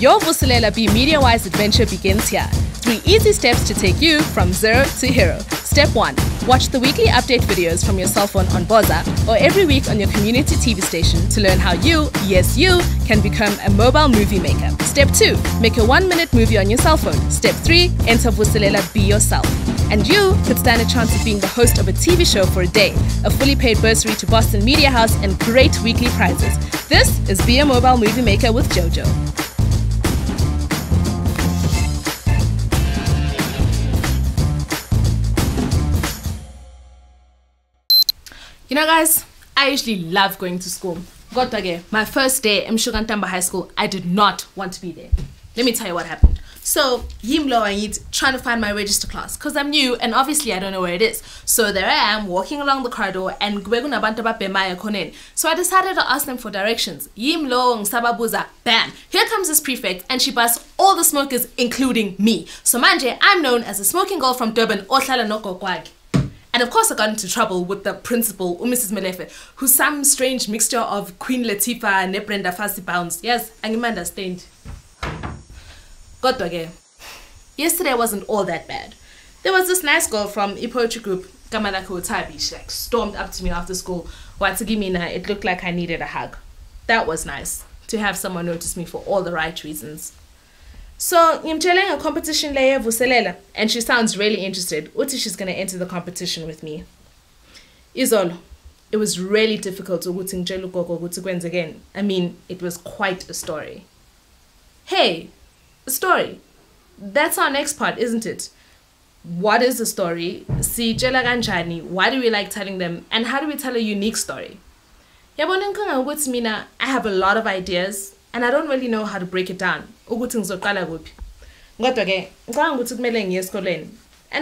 Your Vusilela B media-wise adventure begins here. 3 easy steps to take you from zero to hero. Step 1. Watch the weekly update videos from your cell phone on Boza or every week on your community TV station to learn how you, yes you, can become a mobile movie maker. Step 2. Make a 1-minute movie on your cell phone. Step 3. Enter Vusilela B yourself. And you could stand a chance of being the host of a TV show for a day, a fully paid bursary to Boston Media House, and great weekly prizes. This is Be a Mobile Movie Maker with JoJo. You know, guys, I usually love going to school. My first day in Shugantamba High School, I did not want to be there. Let me tell you what happened. So, Yimlo I need trying to find my register class because I'm new and obviously I don't know where it is. So there I am walking along the corridor and so I decided to ask them for directions. Yimlo Sababuza, bam! Here comes this prefect and she busts all the smokers, including me. So manje, I'm known as a smoking girl from Durban, Ohlala Noko Kwag. And of course I got into trouble with the principal, Mrs. Melefe, who's some strange mixture of Queen Latifah and Brenda Fassie Bounds. Yes, I can understand. Yesterday wasn't all that bad. There was this nice girl from a poetry group, Kamalaka Utabi. She stormed up to me after school. It looked like I needed a hug. That was nice, to have someone notice me for all the right reasons. So, I'm telling a competition layer Vuselela, and she sounds really interested. Uti she's gonna enter the competition with me. Izolo, it was really difficult to again. I mean, it was quite a story. Hey, a story. That's our next part, isn't it? What is a story? Si jela ganjani, why do we like telling them, and how do we tell a unique story? I have a lot of ideas, and I don't really know how to break it down. And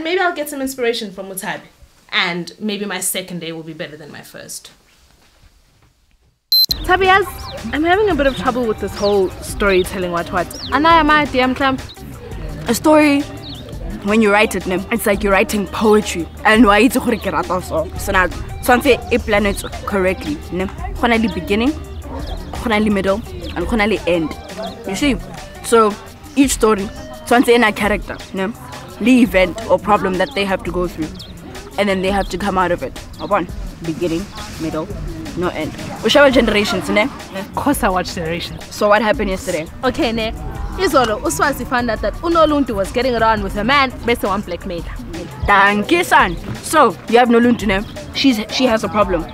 maybe I'll get some inspiration from Mutabi. And maybe my second day will be better than my first. Tabiaz, I'm having a bit of trouble with this whole storytelling what. And I am at a story, when you write it, it's like you're writing poetry. And why it's so now something it planets correctly. Finally beginning, finally middle, and finally end. You see? So each story, something in a character, the event or problem that they have to go through. And then they have to come out of it. One, beginning, middle, no end. Whichever generations, Of course I watch Generations. So what happened yesterday? Okay, Izolo, Uswazi found out that Unoluntu was getting around with a man based on one blackmail. Thank you, son. So, you have Noluntu, she has a problem.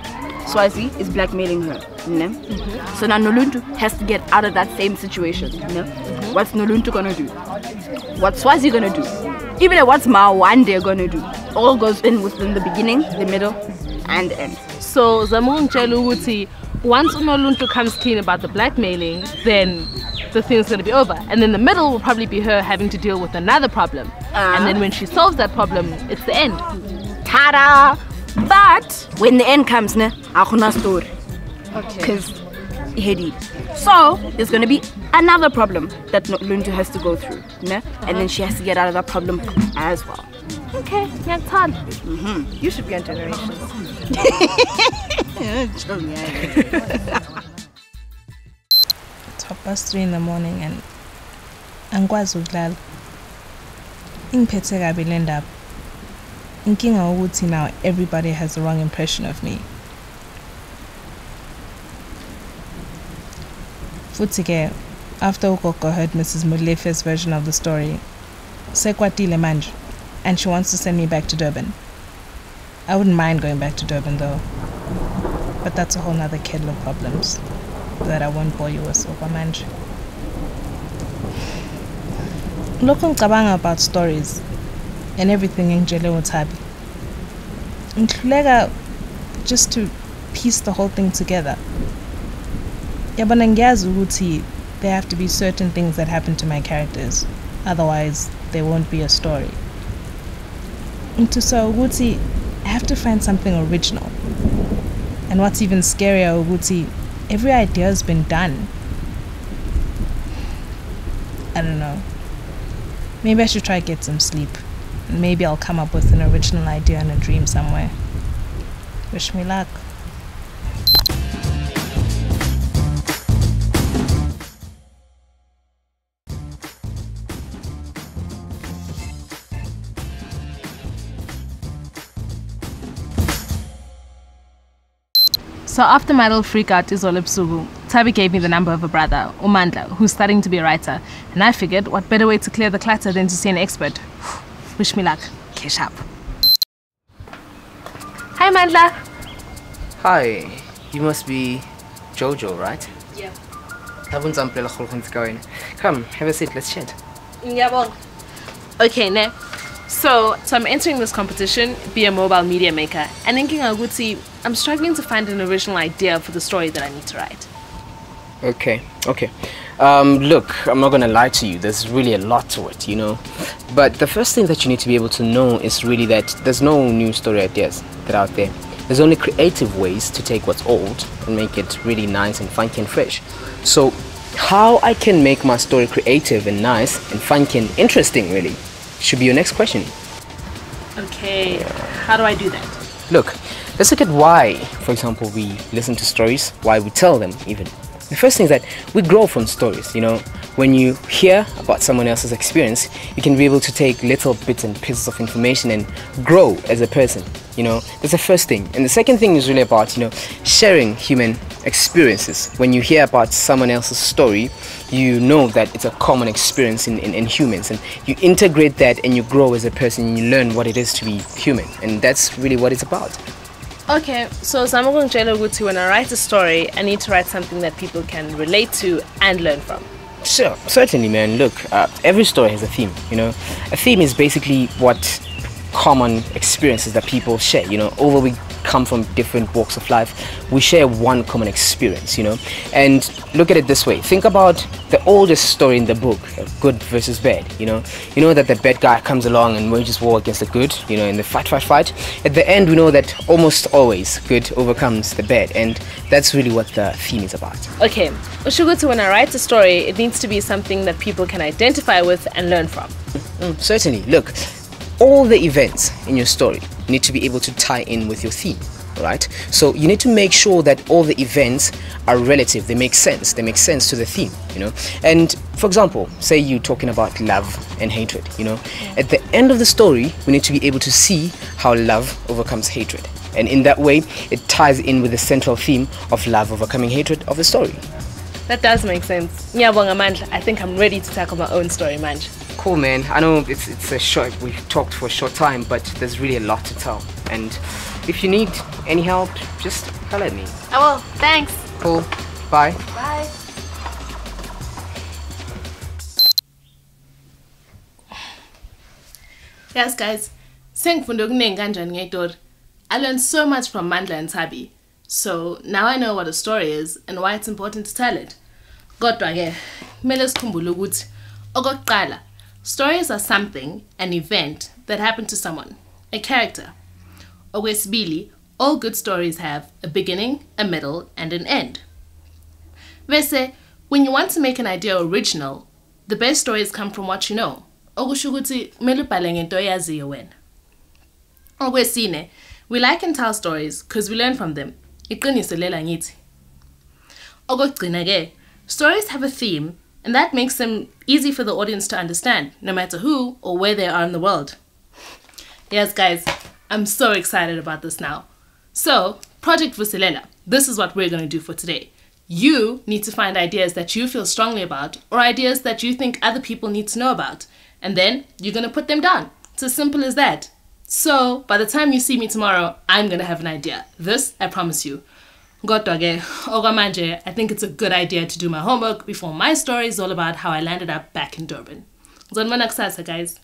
Swazi is blackmailing her. So now Noluntu has to get out of that same situation. What's Noluntu gonna do? What's Swazi gonna do? Even what's Mawande gonna do? All goes in within the beginning, the middle, and the end. So Zamun Cheluuti, once Unoluntu comes clean about the blackmailing, then the thing's gonna be over. And then the middle will probably be her having to deal with another problem. And then when she solves that problem, it's the end. Ta-da! But when the end comes, akuna story. Okay. Because so there's gonna be another problem that Luntu has to go through, and then she has to get out of that problem as well. Okay, you should be on Generations. It's 3:30 in the morning and angikwazi ukulala. Ingiphethe kabi le ndaba. Inkinga ukuthi now everybody has the wrong impression of me. Futhi ke, after ugogo heard Mrs. Mulefe's version of the story, sekwatile manje, and she wants to send me back to Durban. I wouldn't mind going back to Durban though, but that's a whole nother kettle of problems that I won't bore you with over manje. Lokho ngicabanga about stories and everything in Jele Utabi. Ngihluleka just to piece the whole thing together. Yabona ngiyazi ukuthi there have to be certain things that happen to my characters, otherwise there won't be a story. So ukuthi I have to find something original. And what's even scarier ukuthi every idea has been done. I don't know. Maybe I should try to get some sleep. Maybe I'll come up with an original idea in a dream somewhere. Wish me luck. So after my little freak out Izolo Busuku, Tabi gave me the number of a brother, Umandla, who's studying to be a writer, and I figured what better way to clear the clutter than to see an expert. Wish me luck. Cash up. Hi Mandla. Hi, you must be JoJo, right? Yeah. Come, have a seat, let's chat. Yeah, well. Okay, ne. So I'm entering this competition, be a mobile media maker, and thinking I'm struggling to find an original idea for the story that I need to write. Okay. Look, I'm not gonna lie to you, there's really a lot to it, you know. But the first thing that you need to be able to know is really that there's no new story ideas that are out there. There's only creative ways to take what's old and make it really nice and funky and fresh. So how I can make my story creative and nice and funky and interesting really should be your next question. Okay, how do I do that? Look, let's look at why, for example, we listen to stories, why we tell them even. The first thing is that we grow from stories, you know. When you hear about someone else's experience, you can be able to take little bits and pieces of information and grow as a person, you know. That's the first thing. And the second thing is really about, you know, sharing human experiences. When you hear about someone else's story, you know that it's a common experience in humans, and you integrate that and you grow as a person and you learn what it is to be human, and that's really what it's about. Okay, so when I write a story, I need to write something that people can relate to and learn from. Sure, certainly, man. Look, every story has a theme, you know. A theme is basically what common experiences that people share, you know. Although we come from different walks of life, we share one common experience, you know. And look at it this way. Think about the oldest story in the book, good versus bad, you know. You know that the bad guy comes along and wages war against the good, you know, in the fight. At the end, we know that almost always good overcomes the bad, and that's really what the theme is about. Okay, Ushugutu, when I write a story, it needs to be something that people can identify with and learn from. Certainly. Look, all the events in your story need to be able to tie in with your theme, right? So you need to make sure that all the events are relative, they make sense to the theme, you know. And for example, say you're talking about love and hatred, you know. At the end of the story, we need to be able to see how love overcomes hatred, and in that way it ties in with the central theme of love overcoming hatred of the story. That does make sense. I think I'm ready to tackle my own story, Manj. Cool, man. I know it's a short, we've talked for a short time, but there's really a lot to tell. And if you need any help, just holler at me. I will. Thanks. Cool. Bye. Bye. Yes, guys. I learned so much from Mandla and Tabi. So now I know what a story is and why it's important to tell it. Kodwa-ke, kumele sikhumbule ukuthi okokuqala, stories are something, an event that happened to someone, a character. Okwesibili, all good stories have a beginning, a middle, and an end. Bese, when you want to make an idea original, the best stories come from what you know. Okusho ukuthi kumele ubhale ngento oyaziyo wena. Okwesine, we like and tell stories because we learn from them. Iqiniso lela ngithi. Okugcina-ke, stories have a theme, and that makes them easy for the audience to understand, no matter who or where they are in the world. Yes, guys, I'm so excited about this now. So, Project Vusilela, this is what we're going to do for today. You need to find ideas that you feel strongly about, or ideas that you think other people need to know about, and then you're going to put them down. It's as simple as that. So, by the time you see me tomorrow, I'm going to have an idea. This, I promise you. Kodwa-ke, okwamanje, I think it's a good idea to do my homework before my story is all about how I landed up back in Durban. Zonibona kusasa, guys.